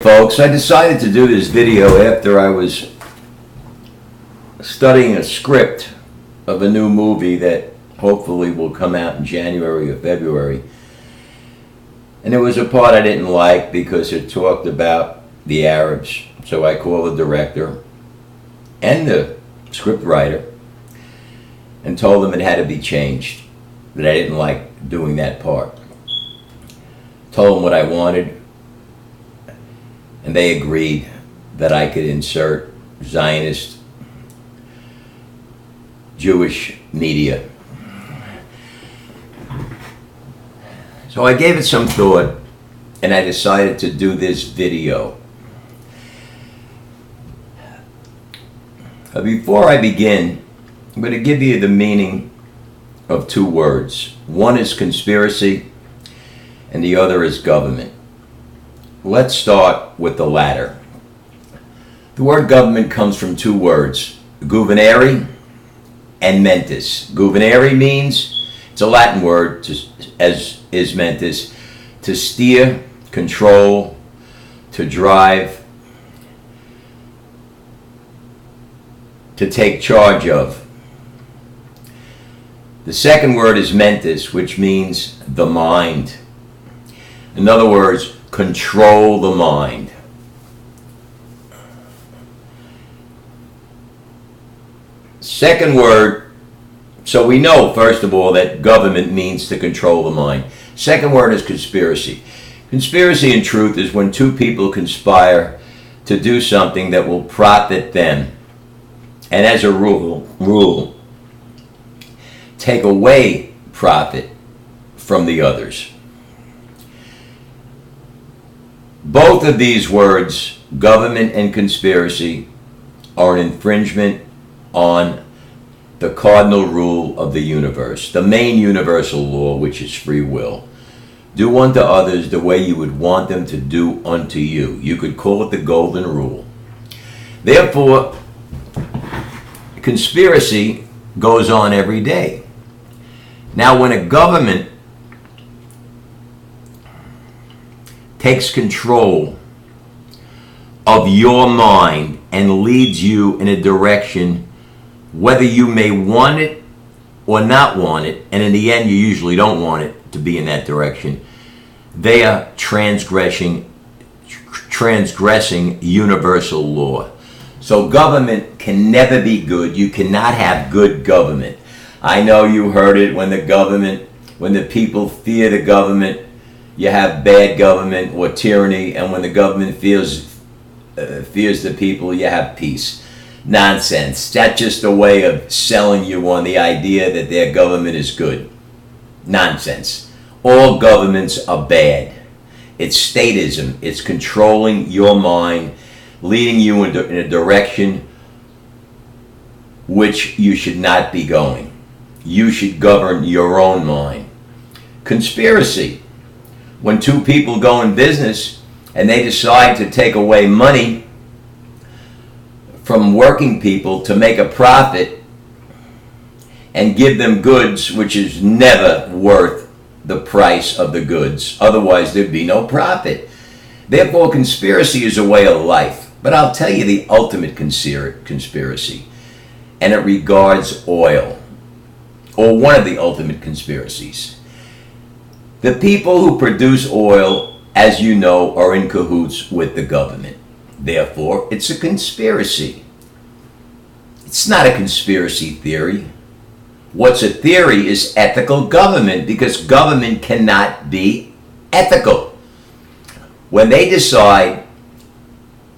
folks. I decided to do this video after I was studying a script of a new movie that hopefully will come out in January or February. And there was a part I didn't like because it talked about the Arabs. So I called the director and the script writer and told them it had to be changed, that I didn't like doing that part. Told them what I wanted, and they agreed that I could insert Zionist Jewish media. So I gave it some thought, and I decided to do this video. Before I begin, I'm going to give you the meaning of two words. One is conspiracy, and the other is government. Let's start with the latter. The word government comes from two words, guvernare and mentis. Guvernare means, it's a Latin word, as is mentis, to steer, control, to drive, to take charge of. The second word is mentis, which means the mind. In other words, control the mind. Second word, so we know, first of all, that government means to control the mind. Second word is conspiracy. Conspiracy, in truth, is when two people conspire to do something that will profit them. And as a rule, take away profit from the others. Both of these words, government and conspiracy, are an infringement on the cardinal rule of the universe, the main universal law, which is free will. Do unto others the way you would want them to do unto you. You could call it the golden rule. Therefore, conspiracy goes on every day. Now, when a government takes control of your mind and leads you in a direction, whether you may want it or not want it, and in the end you usually don't want it to be in that direction, they are transgressing universal law. So government can never be good. You cannot have good government. I know you heard it, when the people fear the government, you have bad government or tyranny, and when the government fears the people, you have peace. Nonsense. That's just a way of selling you on the idea that their government is good. Nonsense. All governments are bad. It's statism. It's controlling your mind, leading you in a direction which you should not be going. You should govern your own mind. Conspiracy. When two people go in business and they decide to take away money from working people to make a profit and give them goods which is never worth the price of the goods. Otherwise, there'd be no profit. Therefore, conspiracy is a way of life. But I'll tell you the ultimate conspiracy, and it regards oil, or one of the ultimate conspiracies. The people who produce oil, as you know, are in cahoots with the government. Therefore, it's a conspiracy. It's not a conspiracy theory. What's a theory is ethical government, because government cannot be ethical. When they decide,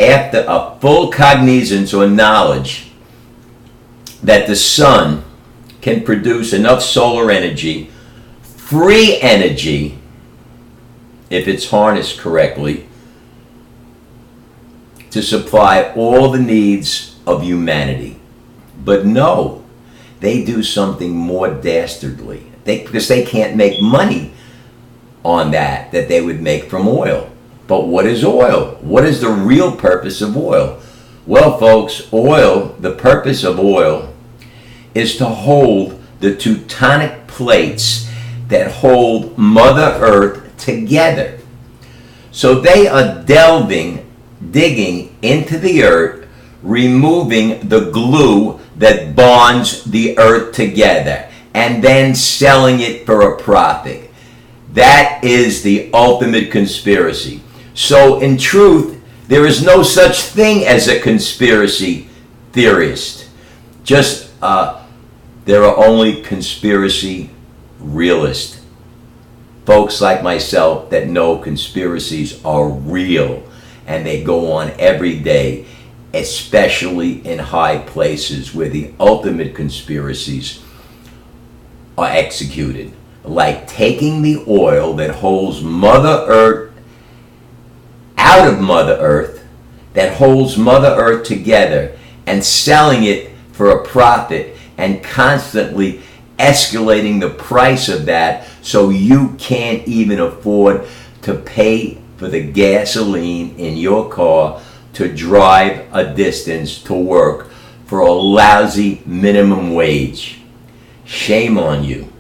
after a full cognizance or knowledge, that the sun can produce enough solar energy, free energy, if it's harnessed correctly, to supply all the needs of humanity. But no, they do something more dastardly. Because they can't make money on that they would make from oil. But what is oil? What is the real purpose of oil? Well, folks, oil, the purpose of oil is to hold the tectonic plates that hold Mother Earth together. So they are delving digging into the earth, removing the glue that bonds the earth together, and then selling it for a profit. That is the ultimate conspiracy. So in truth, there is no such thing as a conspiracy theorist. There are only conspiracy realists. Folks like myself that know conspiracies are real and they go on every day, especially in high places where the ultimate conspiracies are executed. Like taking the oil that holds Mother Earth out of Mother Earth, that holds Mother Earth together, and selling it for a profit, and constantly escalating the price of that so you can't even afford to pay for the gasoline in your car to drive a distance to work for a lousy minimum wage. Shame on you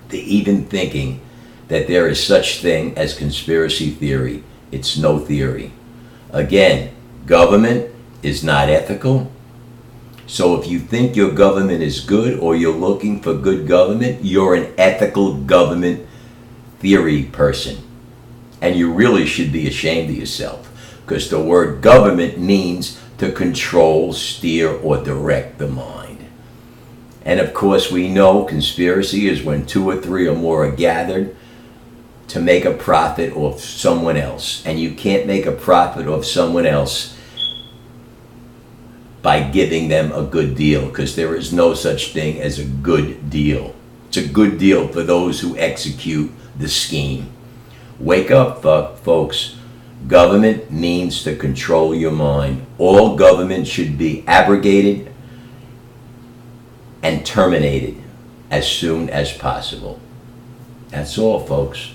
to even thinking that there is such thing as conspiracy theory. It's no theory. Again, government is not ethical. So if you think your government is good or you're looking for good government, you're an ethical government theory person. And you really should be ashamed of yourself, because the word government means to control, steer, or direct the mind. And of course, we know conspiracy is when two or three or more are gathered to make a profit off someone else. And you can't make a profit off someone else by giving them a good deal, because there is no such thing as a good deal. It's a good deal for those who execute the scheme. Wake up, folks. Government means to control your mind. All government should be abrogated and terminated as soon as possible. That's all, folks.